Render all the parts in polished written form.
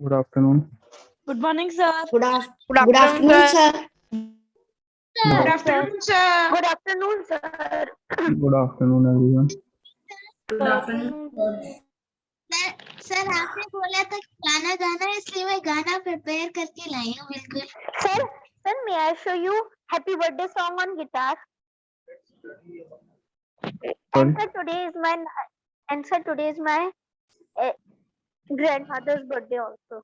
Good afternoon. Good morning, sir. Good afternoon, sir. Good, Good af- afternoon, sir. Good afternoon, sir. good afternoon, everyone. Good afternoon, sir. Sir आपने बोला था कि गाना गाना है, इसलिए मैं गाना प्रिपेयर करके लाई हूँ बिल्कुल। Sir, may I show you happy birthday song on guitar? Sorry. And sir, today is my uh, grandmother's birthday also.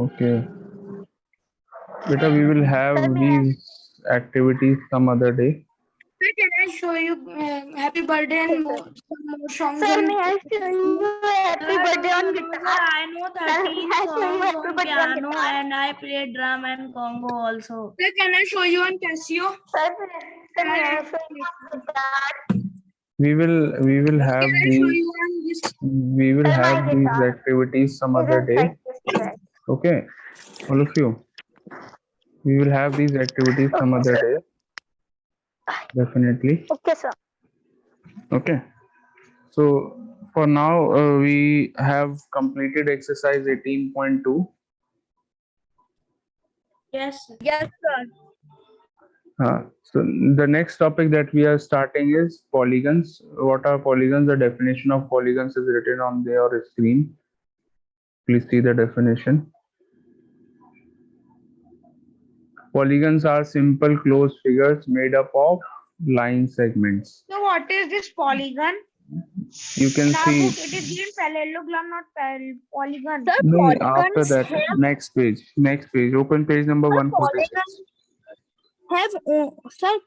Okay. Beta, we will have Sir, these activities some other day. Sir, can I show you happy birthday and some more songs Sir, on may I show you happy birthday on guitar? I know Sir, 13 may I show you songs happy on birthday on piano guitar? and I play drum and congo also. Sir, can I show you on Casio? Sir, may I show you on guitar? We will have Can I show these you on this? we will Sir, my have these guitar activities some is other in day. practice track. Okay, all of you. We will have these activities some other day. Definitely. Okay, sir. Okay. So for now, we have completed exercise 18.2. Yes. Yes, sir. So the next topic that we are starting is polygons. What are polygons? The definition of polygons is written on your screen. Please see the definition. Polygons are simple closed figures made up of line segments. So what is this polygon? You can In our see. book, it is given parallelogram, not polygon. Sir, No, polygons after that, next page. Open page number 146.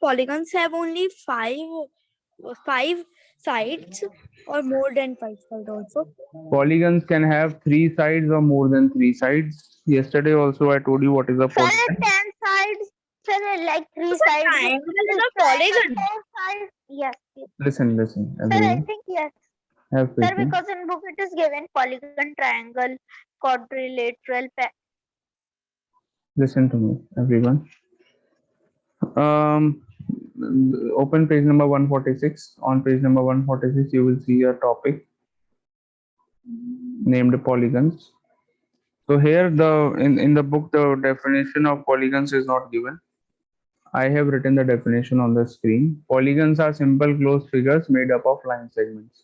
polygons have only five sides or more than five sides also. Polygons can have 3 sides or more than 3 sides. Yesterday also I told you what is a Sir, polygon. 10 sides. Sir, like 3 Sir, sides. triangle is a Triangle, polygon. 4 sides. Yes. Listen, Sir, I everyone. think yes. Have Sir, patience. because in book it is given polygon, triangle, quadrilateral. Listen to me, everyone. Um, Open page number 146. On page number 146, you will see a topic named polygons. So here in the book the definition of polygons is not given. I have written the definition on the screen. Polygons are simple closed figures made up of line segments.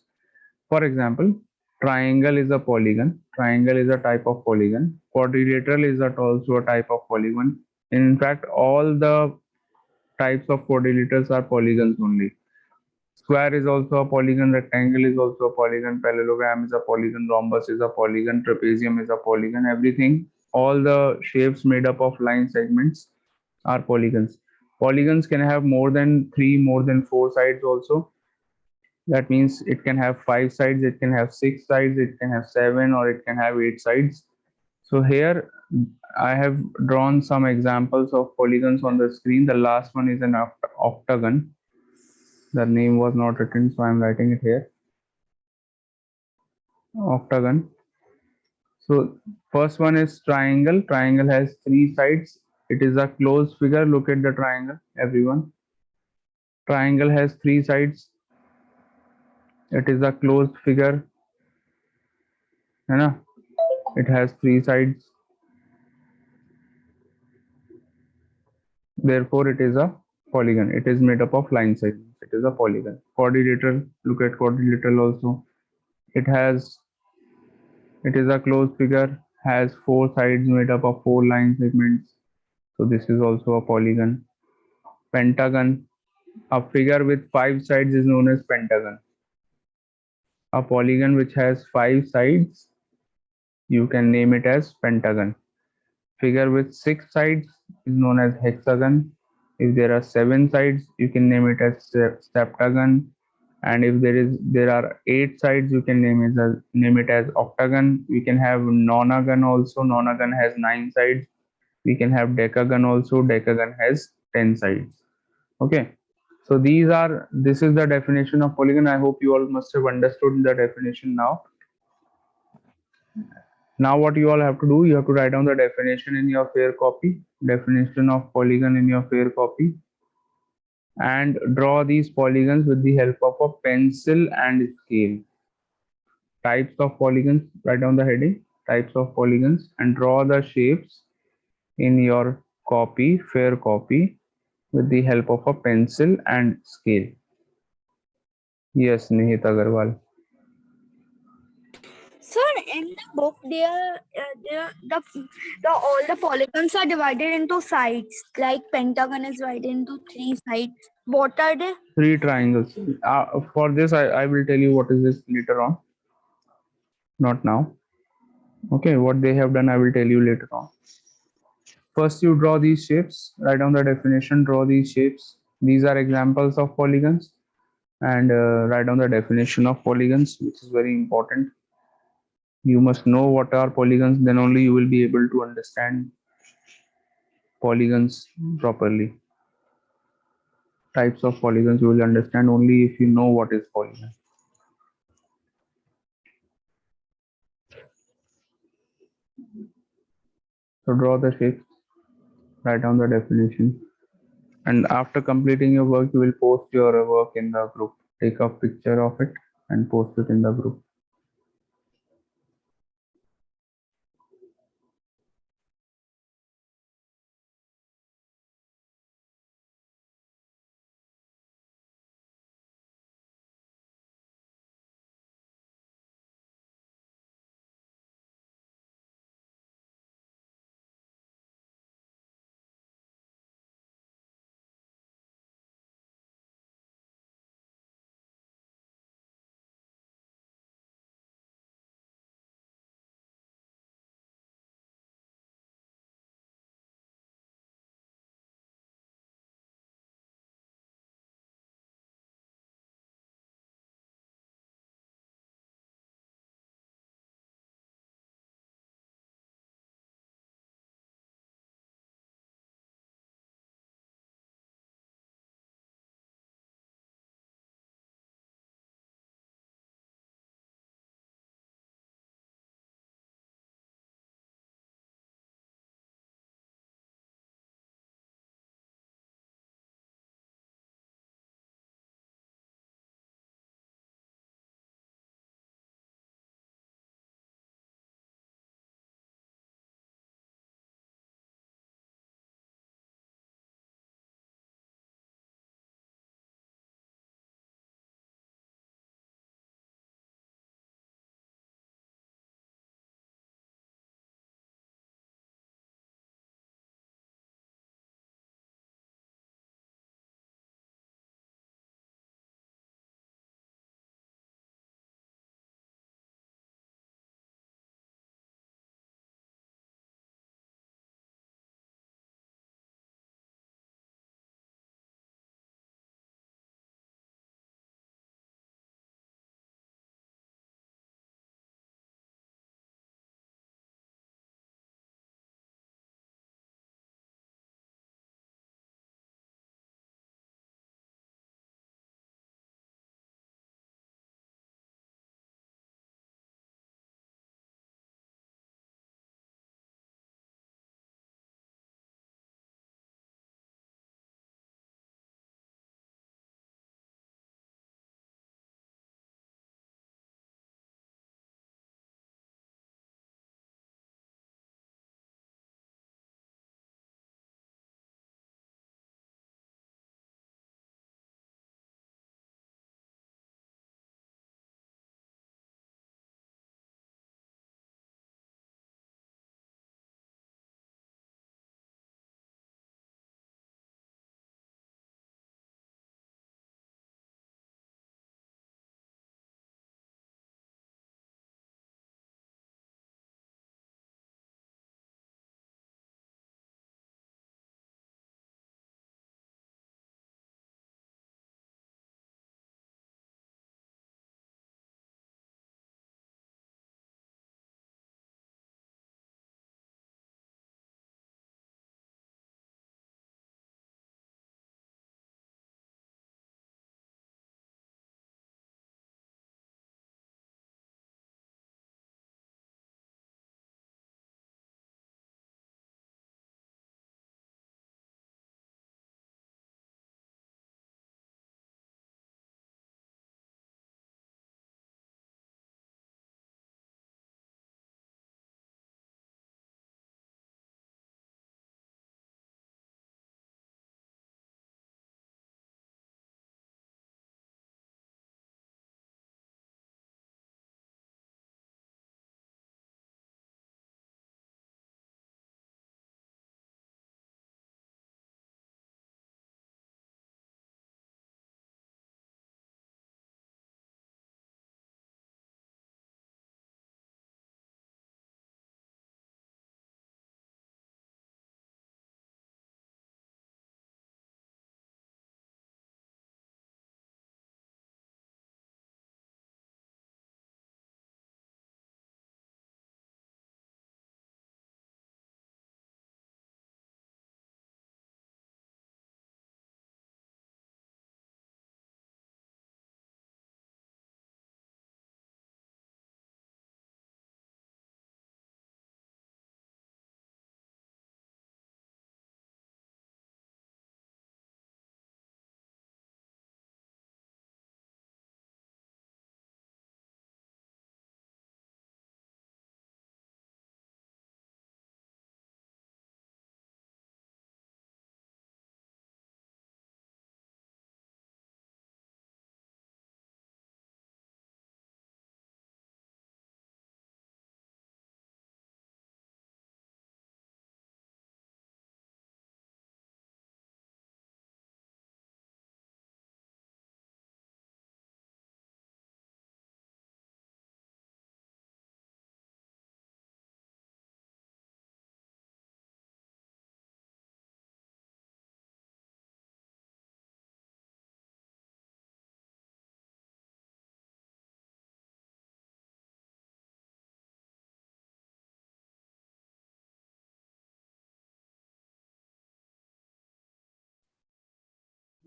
For example, triangle is a polygon. Triangle is a type of polygon. Quadrilateral is also a type of polygon. In fact, all the types of quadrilaters are polygons only. Square is also a polygon, rectangle is also a polygon, parallelogram is a polygon, rhombus is a polygon, trapezium is a polygon, everything, all the shapes made up of line segments are polygons. Polygons can have more than 3, more than 4 sides also. That means it can have 5 sides, it can have 6 sides, it can have 7, or it can have 8 sides. So here I have drawn some examples of polygons on the screen. The last one is an octagon. The name was not written, so I'm writing it here. Octagon. So first one is triangle. Triangle has 3 sides. It is a closed figure. Look at the triangle, everyone. Triangle has 3 sides. It is a closed figure. It has 3 sides. Therefore, it is a polygon. It is made up of line segments. It is a polygon. Quadrilateral. Look at quadrilateral also. It is a closed figure, has 4 sides made up of 4 line segments. So this is also a polygon. Pentagon. A figure with 5 sides is known as pentagon. A polygon which has 5 sides, you can name it as pentagon. Figure with 6 sides is known as hexagon. If there are 7 sides, you can name it as septagon. And if there are 8 sides, you can name it as octagon. We can have nonagon also. Nonagon has 9 sides. We can have decagon also. Decagon has 10 sides. Okay. So this is the definition of polygon. I hope you all must have understood the definition now. Now what you all have to do, you have to write down the definition in your fair copy, definition of polygon in your fair copy, and draw these polygons with the help of a pencil and scale. Types of polygons, write down the heading. types of polygons, and draw the shapes in your fair copy, with the help of a pencil and scale. Yes, Nihit Agarwal. Sir, in the book, the all the polygons are divided into sides. Like pentagon is divided into 3 sides. What are they? 3 triangles. For this, I will tell you what is this later on, not now. Okay, what they have done, I will tell you later on. First, you draw these shapes, write down the definition, draw these shapes. These are examples of polygons, and write down the definition of polygons, which is very important. You must know what are polygons, then only you will be able to understand polygons properly. Types of polygons you will understand only if you know what is polygon. So draw the shapes, write down the definition, and after completing your work, you will post your work in the group. Take a picture of it and post it in the group.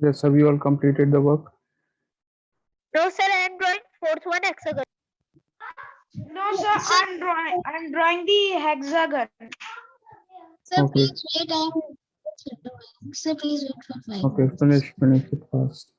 Yes, have you all completed the work? No, sir, I am drawing fourth one hexagon. No, sir, I'm drawing the hexagon. Sir, Okay. please wait. I'm doing. Sir, please wait for 5 Okay, minutes. finish it fast.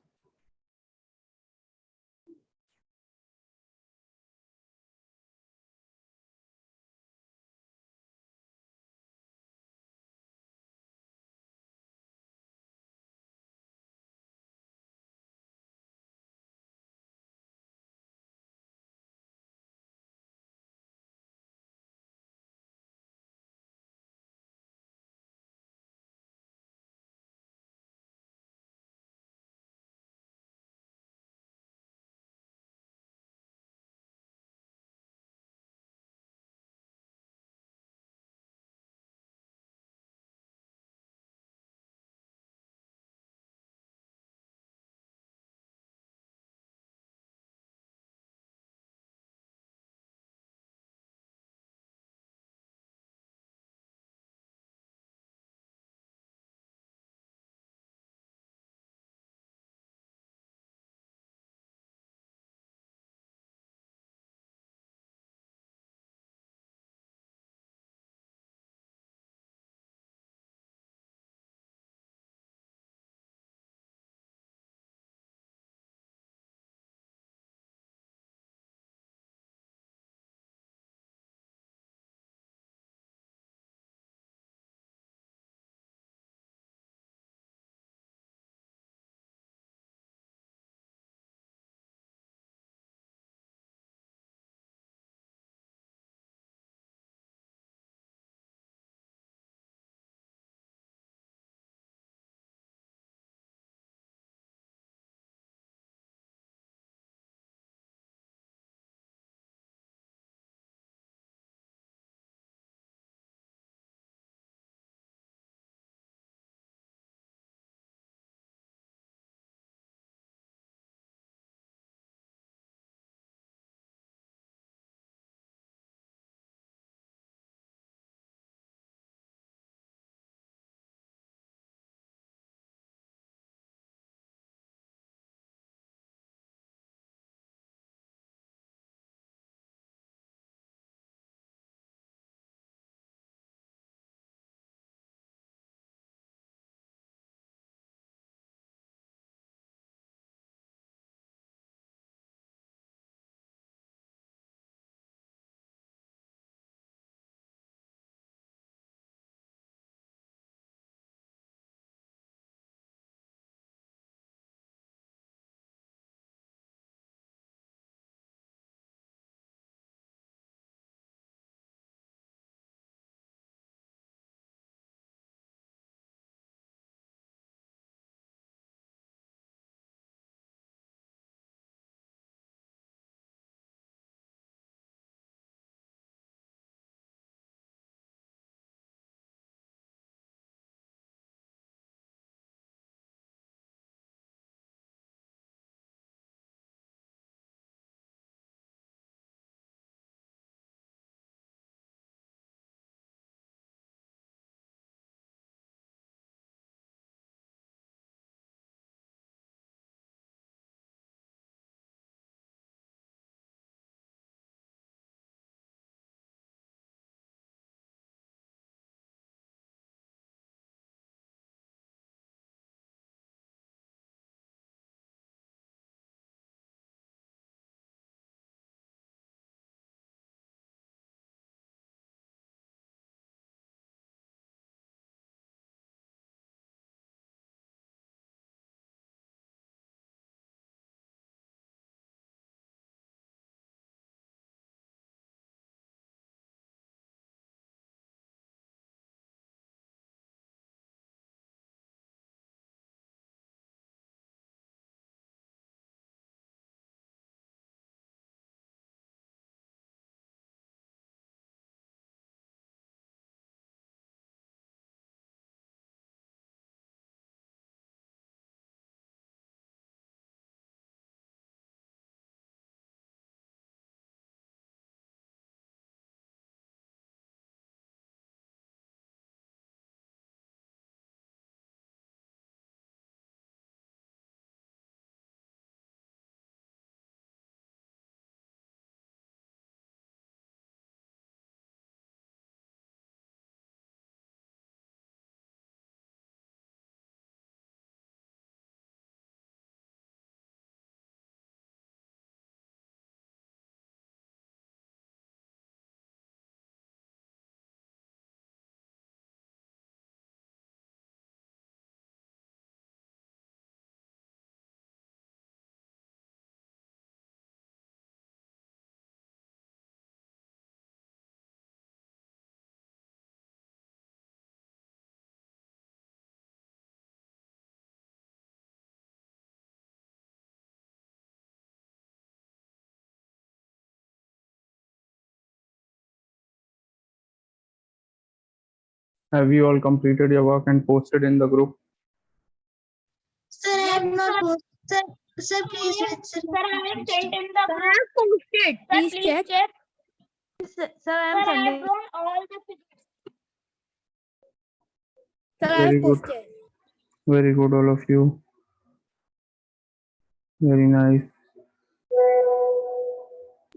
Have you all completed your work and posted in the group? Sir, I have not posted. Sir, please wait, sir. Sir, I have sent in the Sir, group. I have posted. Sir, Please please check. check. Sir, I am Sir, I have sending. drawn all the figures. Sir, I Very have good. posted. Very good, all of you. Very nice.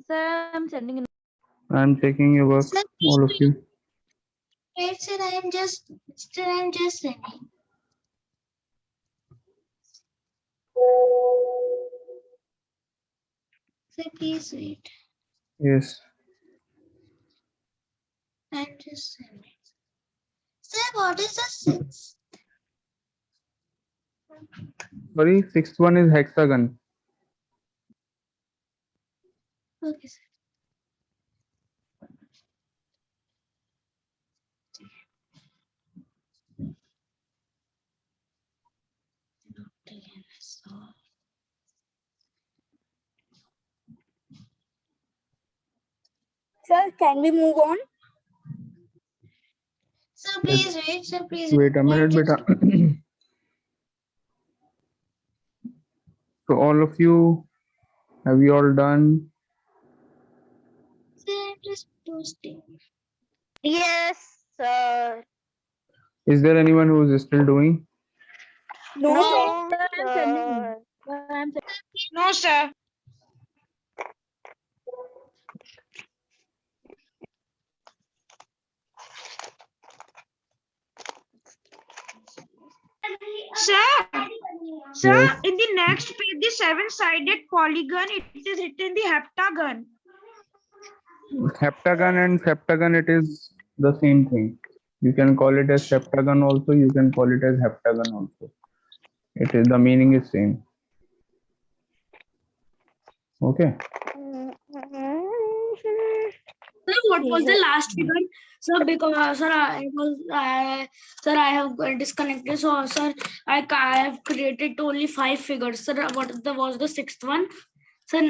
Sir, I am sending in. I'm checking your work, Sir, please all of you. wait, sir. I am just sending. Sir, please wait. Yes. I'm just sending. Sir, what is the sixth? Sorry, sixth one is hexagon. Okay, sir. Sir, can we move on? Sir, please wait, sir. Please Wait a I'm minute, just- beta. So all of you, have you all done? Sir, I'm just posting. Yes, sir. Is there anyone who is still doing? No, No, sir. Sir, I am sending in. sir. Sir, I am no, sir. Sir, Yes. in the next page, the seven-sided polygon, it is written the heptagon. Heptagon and septagon, it is the same thing. You can call it as septagon also. You can call it as heptagon also. It is, the meaning is same. Okay. Sir, what was the last figure? Sir, because sir, I have disconnected. So, sir, I have created only 5 figures. Sir, was the sixth one? Sir,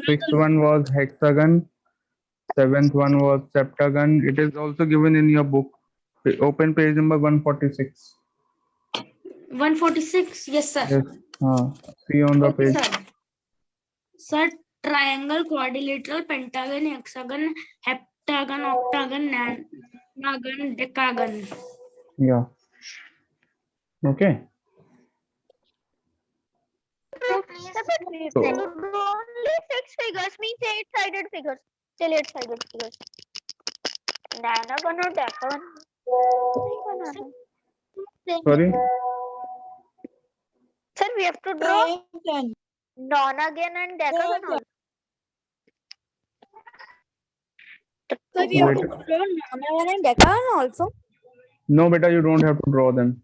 Sixth one was hexagon. Seventh one was septagon. It is also given in your book. Open page number 146. 146. Yes, sir. Yes. See on the Okay, page. sir. Sir, triangle, quadrilateral, pentagon, hexagon, heptagon, octagon, nonagon, decagon. Yeah. Okay. Sir, but So only 6 figures means 8-sided figures. Still 8-sided figures. Nanagon or decagon? sorry. Sir, we have to draw nonagon and decagon also. Sir, we have Wait. to draw nonagon and decagon also. No, beta, you don't have to draw them.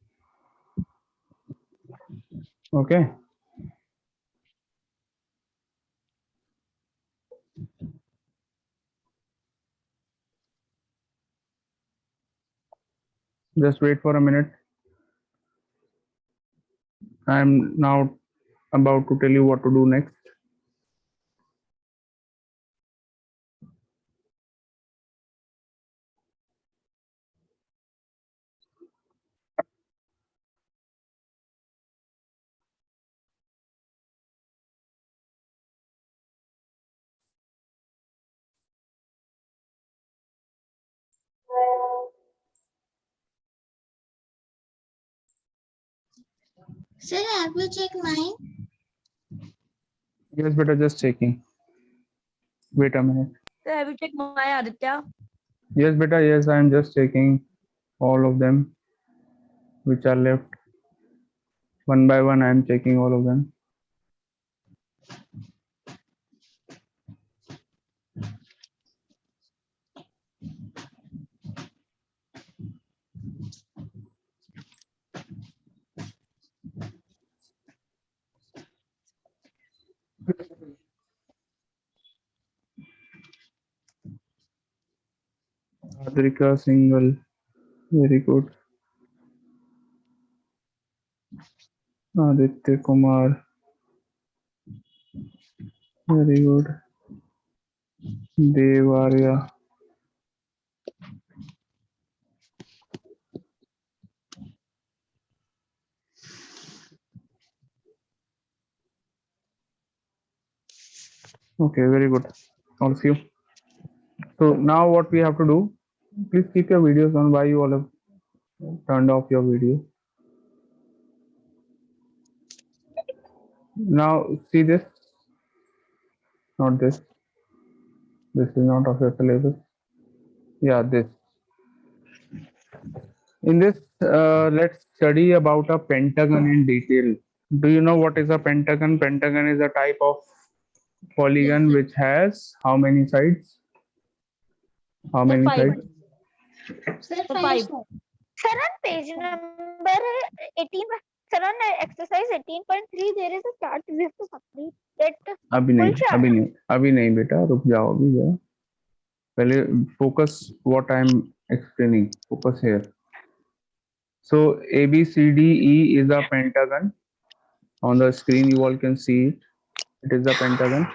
Okay. Just wait for a minute. I'm now about to tell you what to do next. Sir, have you checked mine? Yes, beta, just checking. Wait a minute. Sir, have you checked my Aditya? Yes, beta, yes, I'm just checking all of them which are left. One by one, I'm checking all of them. Adrika single. Very good. Aditya Kumar. Very good. Dev Arya. Okay, very good, all of you. So now what we have to do, please keep your videos on. Why you all have turned off your video? Now see this, not this. This is not of your syllabus. Yeah, this. In this, let's study about a pentagon in detail. Do you know what is a pentagon? Pentagon is a type of polygon which has how many sides? How many five. sides? Sir, So 5, five. sir. Sir, on page number 18, sir, on exercise 18.3, there is a chart. We have to complete that अभी full नहीं, chart. अभी नहीं, अभी नहीं बेटा, रुक जाओ अभी जरा. पहले focus what I am explaining. Focus here. So ABCDE is a pentagon. On the screen you all can see it. It is a pentagon.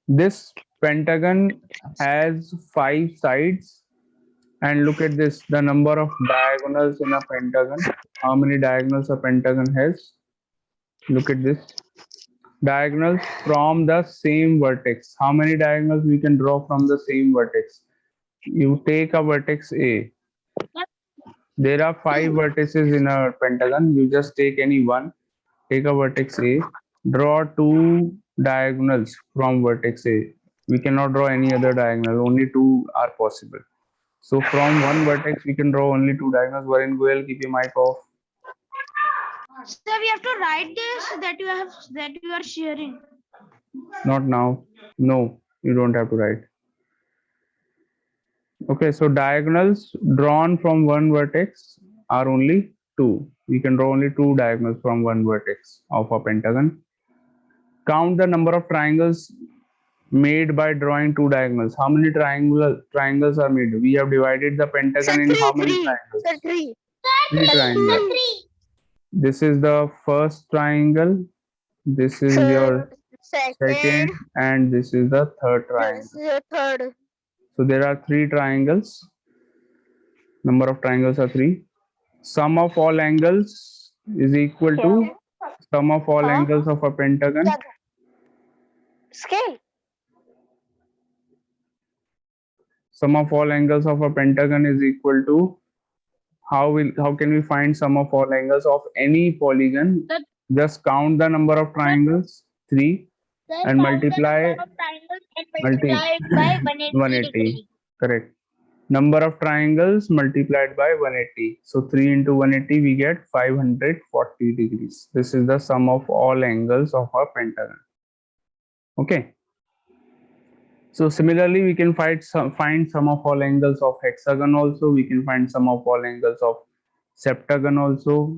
This pentagon has 5 sides, and look at this, the number of diagonals in a pentagon. How many diagonals a pentagon has? Look at this. Diagonals from the same vertex. How many diagonals we can draw from the same vertex? You take a vertex A. There are 5 vertices in a pentagon. You just take any one. Take a vertex A. Draw 2 diagonals from vertex A. We cannot draw any other diagonal. Only 2 are possible. So from one vertex we can draw only 2 diagonals. Varun Goel, keep your mic off. Sir, we have to write this that you are sharing. Not now. No, you don't have to write. Okay, so diagonals drawn from one vertex are only 2. We can draw only 2 diagonals from one vertex of a pentagon. Count the number of triangles made by drawing 2 diagonals. How many triangles are made? We have divided the pentagon Sir, in how many three. triangles? Sir, 3. 3 triangles. 3. This is the first triangle. This is your Sir, second, second. and this is the third This triangle. is your third. So there are 3 triangles. Number of triangles are 3. Sum of all angles is equal to sum of all Huh? angles of a pentagon. Scale. Sum of all angles of a pentagon is equal to how can we find sum of all angles of any polygon? That- Just count the number of triangles, 3, Sir, and count the multiply number of triangles and multiply it by 180 180. degree. Correct. Number of triangles multiplied by 180. So 3 into 180 we get 540 degrees. This is the sum of all angles of a pentagon. Okay. So similarly, we can find sum of all angles of hexagon also. We can find sum of all angles of septagon also,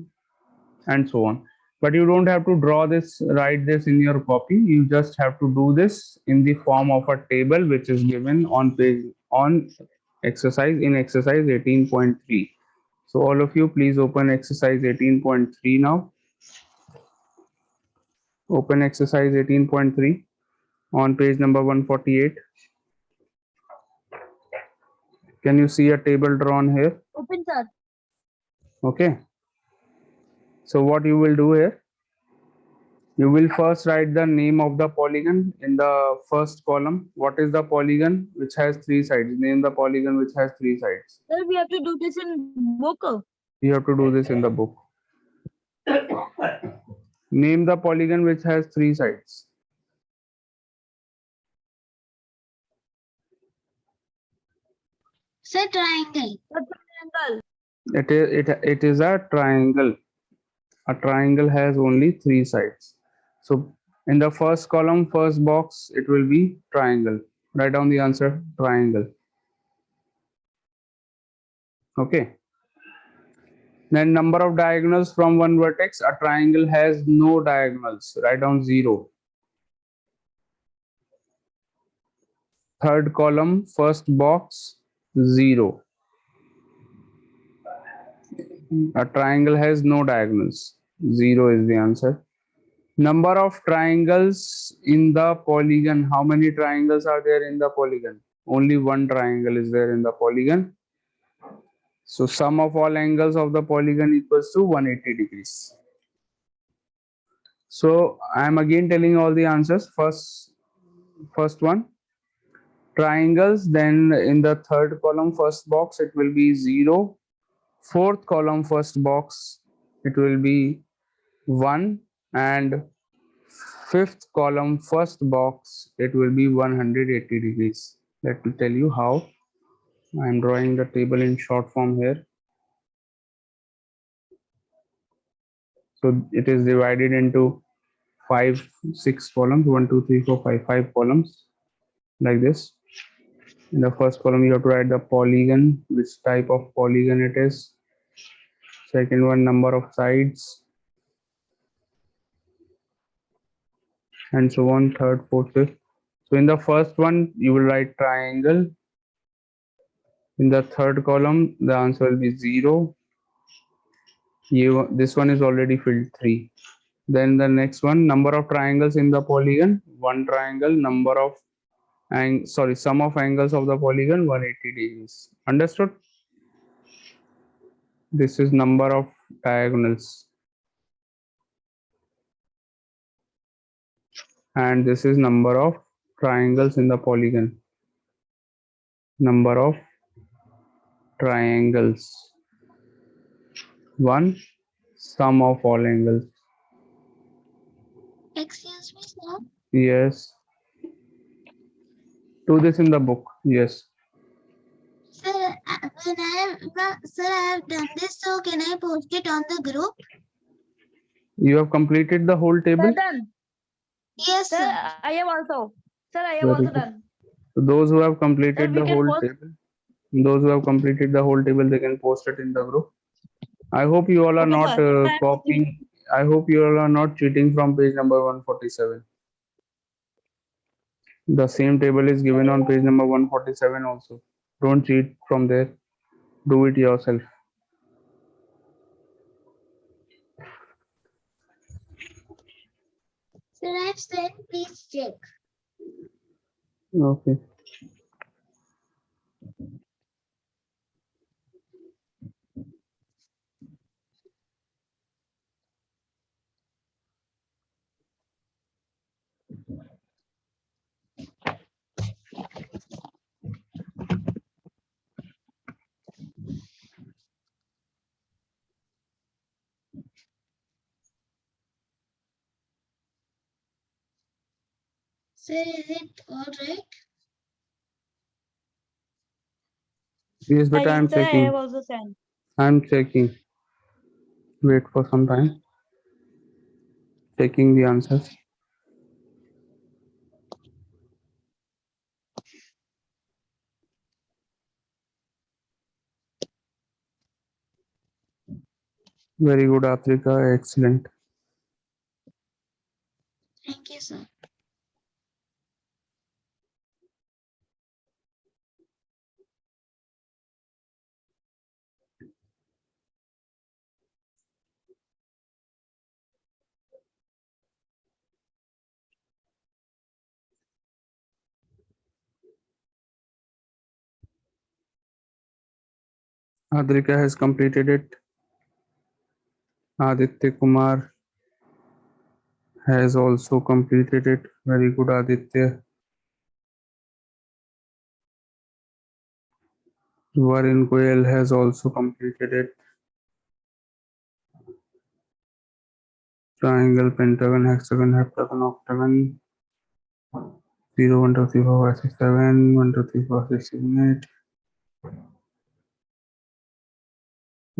and so on. But you don't have to draw this, write this in your copy. You just have to do this in the form of a table which is given on exercise 18.3. So all of you, please open exercise 18.3 now. Open exercise 18.3 on page number 148. Can you see a table drawn here? Open, sir. Okay. So what you will do here? You will first write the name of the polygon in the first column. What is the polygon which has 3 sides? Name the polygon which has 3 sides. Sir, we have to do this in book. You have to do this in the book. Name the polygon which has 3 sides. Sir, triangle. Triangle. It is a triangle. A triangle has only 3 sides. So in the first column, first box, it will be triangle. Write down the answer, triangle. Okay. Then number of diagonals from one vertex. A triangle has no diagonals. Write down 0. Third column, first box, 0. A triangle has no diagonals. 0 is the answer. Number of triangles in the polygon. How many triangles are there in the polygon? Only one triangle is there in the polygon. So sum of all angles of the polygon equals to 180 degrees. So I am again telling all the answers. First, first one. Triangles, then in the third column, first box, it will be 0. Fourth column, first box, it will be 1. And fifth column, first box, it will be 180 degrees. Let me tell you how. I am drawing the table in short form here. So it is divided into 6 columns, 1, 2, 3, 4, 5 columns like this. In the first column, you have to write the polygon, which type of polygon it is. Second one, number of sides, and so on, third, fourth, fifth. So in the first one, you will write triangle. In the third column, the answer will be 0. This one is already filled, 3. Then the next one, number of triangles in the polygon, 1 triangle, number of sum of angles of the polygon, 180 degrees. Understood? This is number of diagonals. And this is number of triangles in the polygon. Number of triangles. 1, sum of all angles. Excuse me, sir. Yes. Do this in the book. Yes. Sir, I have done this, so can I post it on the group? You have completed the whole table? Sir, done. Yes, Sir, sir. I have also. Sir, I have Very also good. done. So those who have Sir, completed we the can whole post. table, they can post it in the group. I hope you all are Okay, not sir. copying. I hope you all are not cheating from page number 147. The same table is given on page number 147 also. Don't cheat from there. Do it yourself. Sir, I have sent. Please check. Okay. Sir, is it all right? Yes, but I am Sir, I have checking. also sent. I am checking. Wait for some time. Checking the answers. Very good, Atrika. Excellent. Thank you, sir. Adrika has completed it. Aditya Kumar has also completed it. Very good, Aditya. Varun Goyal has also completed it. Triangle, pentagon, hexagon, heptagon, octagon. 0, 1, 2, 3, 4, 5, 6, 7. 1, 2, 3, 4, 6, 7, 8.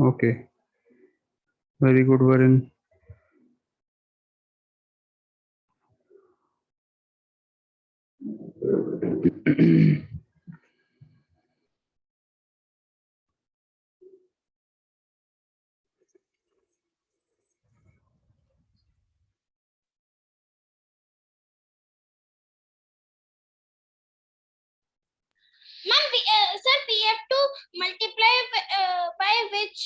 Okay. Very good, Varun. Ma'am, sir, we have to multiply by which,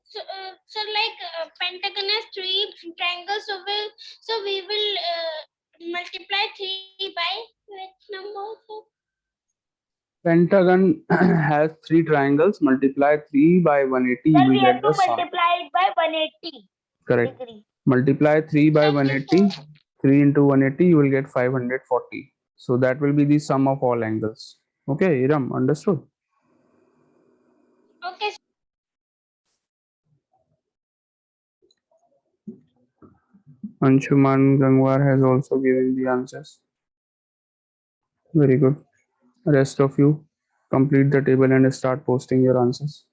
so like pentagon has 3 triangles, so we will multiply 3 by which number? Sir? Pentagon has 3 triangles. Multiply 3 by 180. You Sir, will we have get to the sum. multiply it by 180 Correct. degree. Multiply 3 by Thank you, 180. sir. 3 into 180, you will get 540. So that will be the sum of all angles. Okay, Iram, understood? Okay. Anshuman Gangwar has also given the answers. Very good. Rest of you, complete the table and start posting your answers.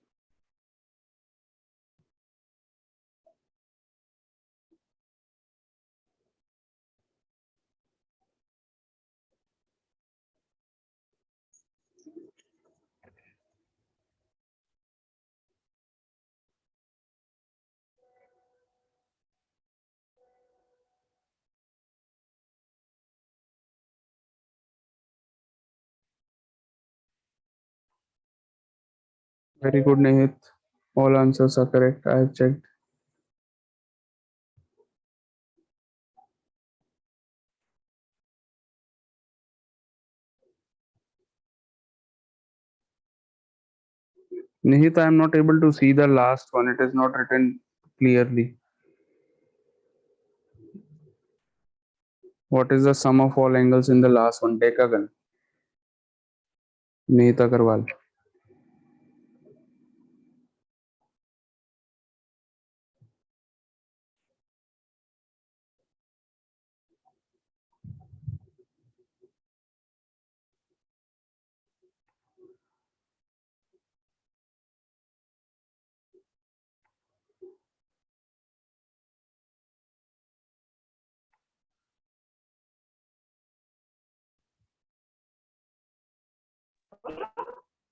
Very good, Nihit. All answers are correct. I have checked. Nihit, I am not able to see the last one. It is not written clearly. What is the sum of all angles in the last one? Decagon. Nihit Agarwal.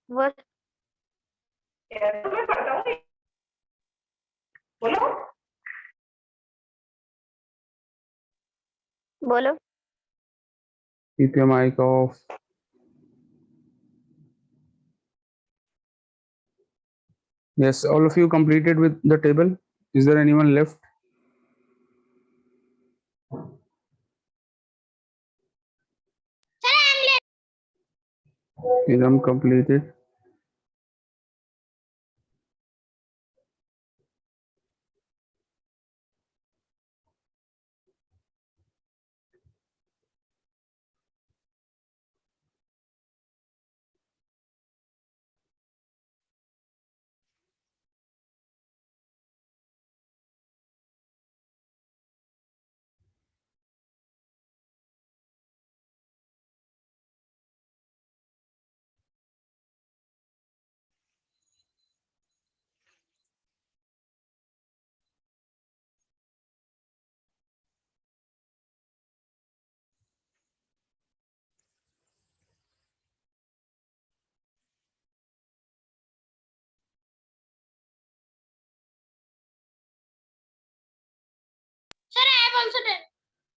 What? बोलो. Keep your mic off. Yes, all of you completed with the table. Is there anyone left? Iram completed. Sir, I have also done.